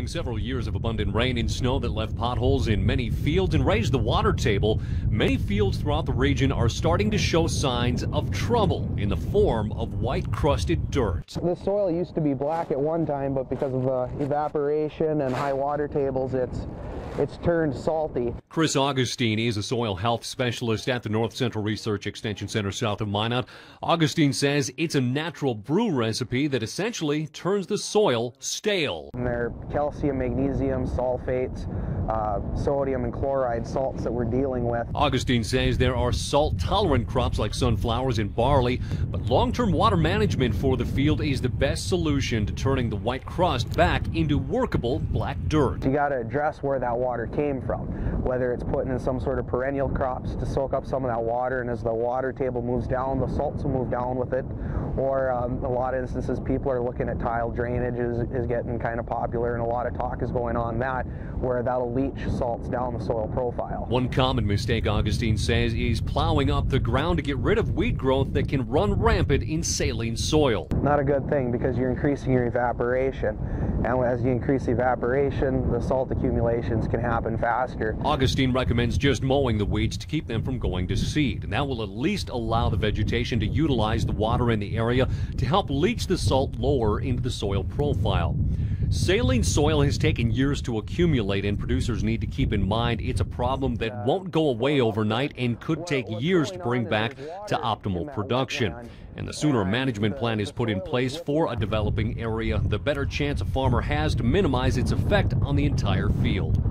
Following several years of abundant rain and snow that left potholes in many fields and raised the water table, many fields throughout the region are starting to show signs of trouble in the form of white-crusted dirt. The soil used to be black at one time, but because of evaporation and high water tables, it's turned salty. Chris Augustine is a soil health specialist at the North Central Research Extension Center south of Minot. Augustine says it's a natural brew recipe that essentially turns the soil stale. And they're calcium, magnesium, sulfates, sodium and chloride salts that we're dealing with. Augustine says there are salt-tolerant crops like sunflowers and barley, but long-term water management for the field is the best solution to turning the white crust back into workable black dirt. You got to address where that water came from, whether it's putting in some sort of perennial crops to soak up some of that water, and as the water table moves down, the salts will move down with it. Or a lot of instances, people are looking at tile drainage is getting kind of popular, and a lot of talk is going on that, where that'll leach salts down the soil profile. One common mistake, Augustine says, is plowing up the ground to get rid of weed growth that can run rampant in saline soil. Not a good thing, because you're increasing your evaporation, and as you increase the evaporation, the salt accumulations can happen faster. Augustine recommends just mowing the weeds to keep them from going to seed, and that will at least allow the vegetation to utilize the water in the area to help leach the salt lower into the soil profile. Saline soil has taken years to accumulate, and producers need to keep in mind it's a problem that won't go away overnight and could take years to bring back to optimal production. And the sooner a management plan is put in place for a developing area, the better chance a farmer has to minimize its effect on the entire field.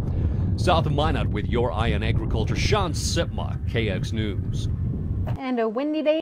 South of Minot with your eye on agriculture, Sean Sipma, KX News. And a windy day.